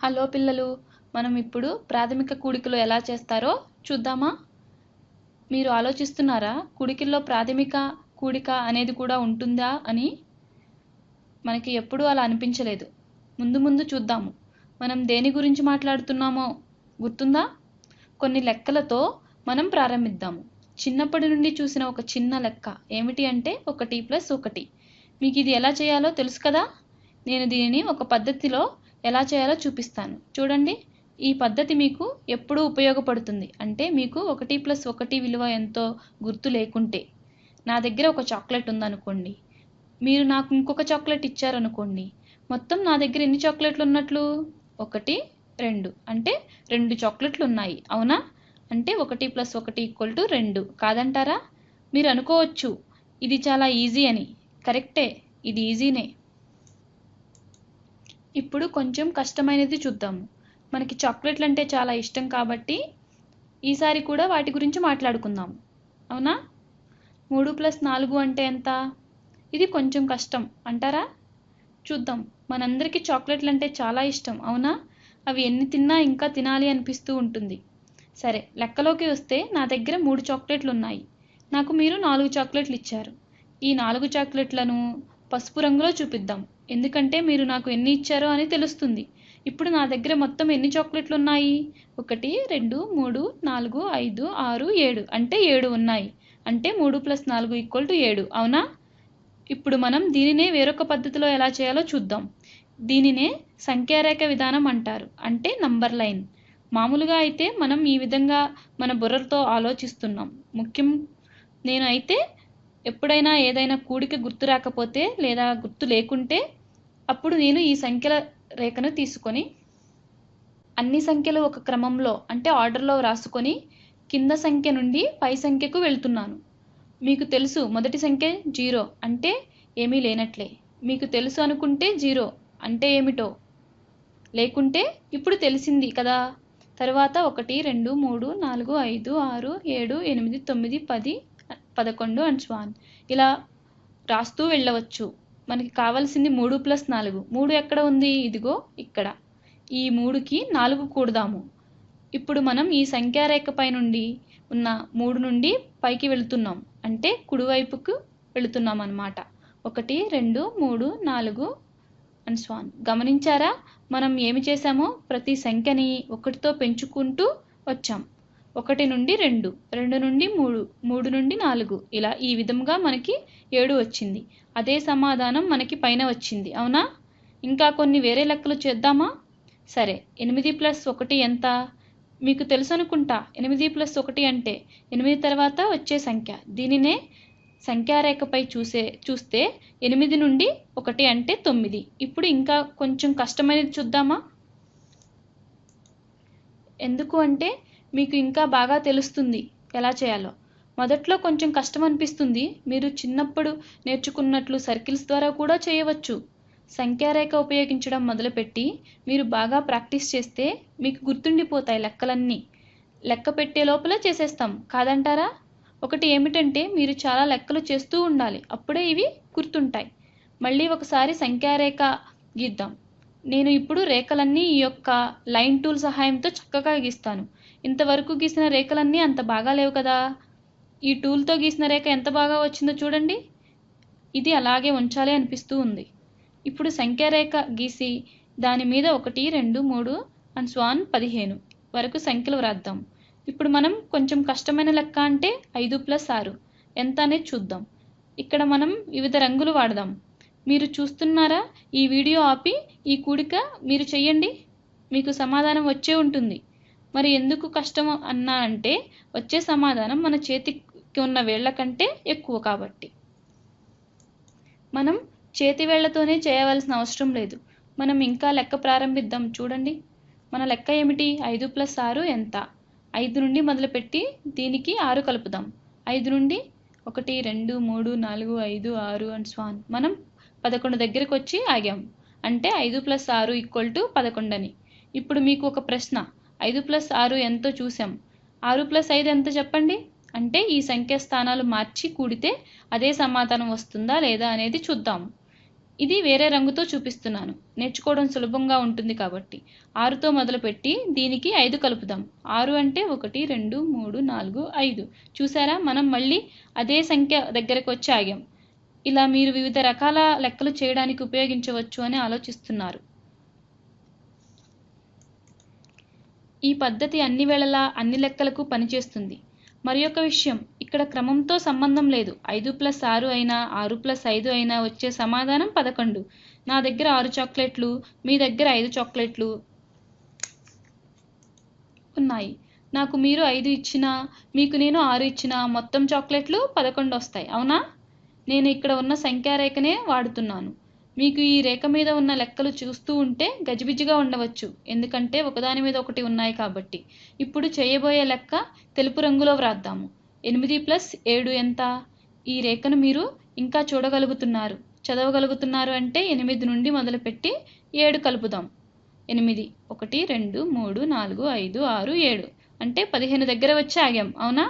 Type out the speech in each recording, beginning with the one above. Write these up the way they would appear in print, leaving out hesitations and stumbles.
Hello పిల్లలు, మనం ఇప్పుడు ప్రాథమిక కూడికలు ఎలా చేస్తారో చూద్దామా? మీరు ఆలోచిస్తున్నారా కూడికల్లో ప్రాథమిక కూడిక అనేది కూడా ఉంటుందా అని? మనకి ఎప్పుడూ అలా అనిపించలేదు. ముందు ముందు చూద్దాము. మనం దేని గురించి మాట్లాడుతున్నామో గుర్తుందా? కొన్ని లెక్కలతో మనం ప్రారంభిద్దాము. చిన్నప్పటి నుండి చూసిన ఒక చిన్న లెక్క ఏమిటి అంటే 1+1. మీకు ఇది ఎలా చేయాలో తెలుసు కదా? నేను దీనిని ఒక పద్ధతిలో ఎలా చేయాలో చూపిస్తాను. చూడండి, ఈ పద్ధతి మీకు ఎప్పుడూ ఉపయోగపడుతుంది. అంటే మీకు 1+1 విలువ ఎంతో గుర్తు లేకుంటే. నా దగ్గర ఒక చాక్లెట్ ఉందనుకోండి, మీరు నాకు ఇంకొక చాక్లెట్ ఇచ్చారనుకోండి, మొత్తం నా దగ్గర ఎన్ని చాక్లెట్లు ఉన్నట్లు? 1, 2 అంటే 2 చాక్లెట్లు ఉన్నాయి, అవునా? అంటే 1+1 = 2 కాదంటారా? మీరు అనుకోవచ్చు ఇది చాలా ఈజీ అని. కరెక్టే, ఇది ఈజీనే. ఇప్పుడు కొంచెం కష్టమైనది చూద్దాము. మనకి చాక్లెట్లు అంటే చాలా ఇష్టం కాబట్టి ఈసారి కూడా వాటి గురించి మాట్లాడుకుందాం, అవునా? 3+4 అంటే ఎంత? ఇది కొంచెం కష్టం అంటారా? చూద్దాం. మనందరికీ చాక్లెట్లు అంటే చాలా ఇష్టం, అవునా? అవి ఎన్ని తిన్నా ఇంకా తినాలి అనిపిస్తూ ఉంటుంది. సరే, లెక్కలోకి వస్తే నా దగ్గర 3 చాక్లెట్లు ఉన్నాయి. నాకు మీరు 4 చాక్లెట్లు ఇచ్చారు. ఈ 4 చాక్లెట్లను పసుపు రంగులో చూపిద్దాం, ఎందుకంటే మీరు నాకు ఎన్ని ఇచ్చారో అని తెలుస్తుంది. ఇప్పుడు నా దగ్గర మొత్తం ఎన్ని చాక్లెట్లు ఉన్నాయి? 1, 2, 3, 4, 5, 6, 7 అంటే 7 ఉన్నాయి. అంటే 3+4 = 7, అవునా? ఇప్పుడు మనం దీనినే వేరొక పద్ధతిలో ఎలా చేయాలో చూద్దాం. దీనినే సంఖ్యారేఖ విధానం అంటారు, అంటే నంబర్ లైన్. మామూలుగా అయితే మనం ఈ విధంగా మన బుర్రతో ఆలోచిస్తున్నాం. నేను అయితే ఎప్పుడైనా ఏదైనా కూడిక గుర్తు రాకపోతే లేదా గుర్తు లేకుంటే అప్పుడు నేను ఈ సంఖ్యల రేఖను తీసుకొని అన్ని సంఖ్యలు ఒక క్రమంలో అంటే ఆర్డర్లో రాసుకొని కింద సంఖ్య నుండి పై సంఖ్యకు వెళ్తున్నాను. మీకు తెలుసు మొదటి సంఖ్య 0 అంటే ఏమీ లేనట్లే. మీకు తెలుసు అనుకుంటే 0 అంటే ఏమిటో లేకుంటే ఇప్పుడు తెలిసింది కదా. తర్వాత 1, 2, 3, 4, 5, 6, 7, 8, 9, 10, 11 అండ్ సో ఆన్ ఇలా రాస్తూ వెళ్ళవచ్చు. మనకి కావాల్సింది 3+4. 3 ఎక్కడ ఉంది? ఇదిగో ఇక్కడ. ఈ 3కి 4 కూడదాము. ఇప్పుడు మనం ఈ సంఖ్యారేఖపై నుండి ఉన్న 3 నుండి పైకి వెళుతున్నాం, అంటే కుడివైపుకు వెళుతున్నాం అన్నమాట. 1, 2, 3, 4 అండ్ సో ఆన్. గమనించారా మనం ఏమి చేశామో? ప్రతి సంఖ్యని 1తో పెంచుకుంటూ వచ్చాం. 1 నుండి 2, 2 నుండి 3, 3 నుండి 4 ఇలా ఈ విధంగా మనకి 7 వచ్చింది. అదే సమాధానం మనకి పైన వచ్చింది, అవునా? ఇంకా కొన్ని వేరే లెక్కలు చేద్దామా? సరే, 8+1 ఎంత? మీకు తెలుసు అనుకుంటా. 8+1 అంటే 8 తర్వాత వచ్చే సంఖ్య. దీనినే సంఖ్యారేఖపై చూస్తే 8 నుండి 1 అంటే 9. ఇప్పుడు ఇంకా కొంచెం కష్టమైనది చూద్దామా? ఎందుకు అంటే మీకు ఇంకా బాగా తెలుస్తుంది ఎలా చేయాలో. మొదట్లో కొంచెం కష్టం అనిపిస్తుంది. మీరు చిన్నప్పుడు నేర్చుకున్నట్లు సర్కిల్స్ ద్వారా కూడా చేయవచ్చు. సంఖ్యారేఖ ఉపయోగించడం మొదలుపెట్టి మీరు బాగా ప్రాక్టీస్ చేస్తే మీకు గుర్తుండిపోతాయి లెక్కలన్నీ. లెక్క పెట్టే లోపల చేసేస్తాం కాదంటారా? ఒకటి ఏమిటంటే మీరు చాలా లెక్కలు చేస్తూ ఉండాలి, అప్పుడే ఇవి గుర్తుంటాయి. మళ్ళీ ఒకసారి సంఖ్యారేఖ గీద్దాం. నేను ఇప్పుడు రేఖలన్నీ ఈ యొక్క లైన్ టూల్ సహాయంతో చక్కగా గీస్తాను. ఇంతవరకు గీసిన రేఖలన్నీ అంత బాగా లేవు కదా. ఈ టూల్తో గీసిన రేఖ ఎంత బాగా వచ్చిందో చూడండి. ఇది అలాగే ఉంచాలి అనిపిస్తూ ఉంది. ఇప్పుడు సంఖ్యారేఖ గీసి దాని మీద 1, 2, 3 అండ్ సో ఆన్ 15 వరకు సంఖ్యలు వ్రాద్దాం. ఇప్పుడు మనం కొంచెం కష్టమైన లెక్క అంటే 5+6 ఎంత అనేది చూద్దాం. ఇక్కడ మనం వివిధ రంగులు వాడదాం. మీరు చూస్తున్నారా? ఈ వీడియో ఆపి ఈ కూడిక మీరు చెయ్యండి, మీకు సమాధానం వచ్చే ఉంటుంది. మరి ఎందుకు కష్టం అన్నా అంటే వచ్చే సమాధానం మన చేతికి ఉన్న వేళ్ల కంటే ఎక్కువ కాబట్టి. మనం చేతి వేళ్లతోనే చేయవలసిన అవసరం లేదు. మనం ఇంకా లెక్క ప్రారంభిద్దాం. చూడండి, మన లెక్క ఏమిటి? 5+6 ఎంత? 5 నుండి మొదలుపెట్టి దీనికి 6 కలుపుదాం. 5 నుండి 1, 2, 3, 4, 5, 6 అండ్ సో ఆన్. మనం 11 దగ్గరకు వచ్చి ఆగాం, అంటే 5+6 = 11 అని. ఇప్పుడు మీకు ఒక ప్రశ్న, 5+6 ఎంతో చూసాం, 6+5 ఎంత చెప్పండి? అంటే ఈ సంఖ్య స్థానాలు మార్చి కూడితే అదే సమాధానం వస్తుందా లేదా అనేది చూద్దాం. ఇది వేరే రంగుతో చూపిస్తున్నాను, నేర్చుకోవడం సులభంగా ఉంటుంది కాబట్టి. 6తో మొదలుపెట్టి దీనికి 5 కలుపుదాం. 6 అంటే 1 2 3 4 5. చూసారా, మనం మళ్ళీ అదే సంఖ్య దగ్గరకు వచ్చి ఆగాం. ఇలా మీరు వివిధ రకాల లెక్కలు చేయడానికి ఉపయోగించవచ్చు అని ఆలోచిస్తున్నారు. ఈ పద్ధతి అన్ని వేళలా అన్ని లెక్కలకు పనిచేస్తుంది. మరి ఒక విషయం, ఇక్కడ క్రమంతో సంబంధం లేదు. 5 + 6 అయినా 6 + 5 అయినా వచ్చే సమాధానం 11. నా దగ్గర 6 చాక్లెట్లు, మీ దగ్గర 5 చాక్లెట్లు ఉన్నాయి. నాకు మీరు 5 ఇచ్చినా మీకు నేను 6 ఇచ్చినా మొత్తం చాక్లెట్లు 11 వస్తాయి. అవునా? నేను ఇక్కడ ఉన్న సంఖ్యారేఖనే వాడుతున్నాను. మీకు ఈ రేఖ మీద ఉన్న లెక్కలు చూస్తూ ఉంటే గజిబిజిగా ఉండవచ్చు, ఎందుకంటే ఒకదాని మీద ఒకటి ఉన్నాయి కాబట్టి. ఇప్పుడు చేయబోయే లెక్క తెలుపు రంగులో వ్రాద్దాము. 8 + 7 ఎంత? ఈ రేఖను మీరు ఇంకా చూడగలుగుతున్నారు, చదవగలుగుతున్నారు అంటే 8 నుండి మొదలుపెట్టి 7 కలుపుదాం. 8 1 2 3 4 5 6 7 అంటే 15 దగ్గర వచ్చి ఆగాం. అవునా?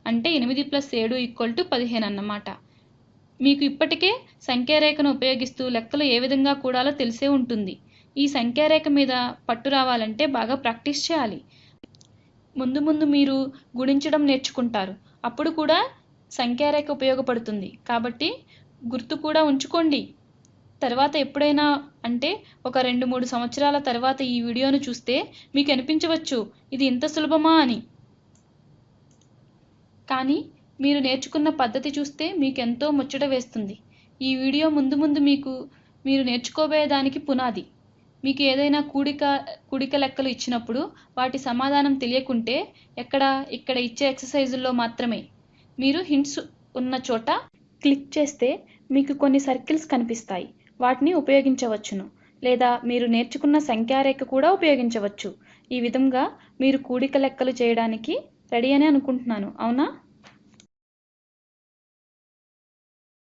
అంటే 8 + 7 = 15 అన్నమాట. మీకు ఇప్పటికే సంఖ్యారేఖను ఉపయోగిస్తూ లెక్కలు ఏ విధంగా కూడాలో తెలిసే ఉంటుంది. ఈ సంఖ్యారేఖ మీద పట్టు రావాలంటే బాగా ప్రాక్టీస్ చేయాలి. ముందు ముందు మీరు గుణించడం నేర్చుకుంటారు, అప్పుడు కూడా సంఖ్యారేఖ ఉపయోగపడుతుంది. కాబట్టి గుర్తు కూడా ఉంచుకోండి. తర్వాత ఎప్పుడైనా అంటే ఒక 2-3 సంవత్సరాల తర్వాత ఈ వీడియోను చూస్తే మీకు అనిపించవచ్చు ఇది ఇంత సులభమా అని. కానీ మీరు నేర్చుకున్న పద్ధతి చూస్తే మీకు ఎంతో ముచ్చట వేస్తుంది. ఈ వీడియో ముందు ముందు మీరు నేర్చుకోబోయేదానికి పునాది. మీకు ఏదైనా కూడిక లెక్కలు ఇచ్చినప్పుడు వాటి సమాధానం తెలియకుంటే ఇక్కడ ఇచ్చే ఎక్సర్సైజుల్లో మాత్రమే మీరు హింట్స్ ఉన్న చోట క్లిక్ చేస్తే మీకు కొన్ని సర్కిల్స్ కనిపిస్తాయి. వాటిని ఉపయోగించవచ్చును, లేదా మీరు నేర్చుకున్న సంఖ్యారేఖ కూడా ఉపయోగించవచ్చు. ఈ విధంగా మీరు కూడిక లెక్కలు చేయడానికి రెడీ అని అనుకుంటున్నాను. అవునా?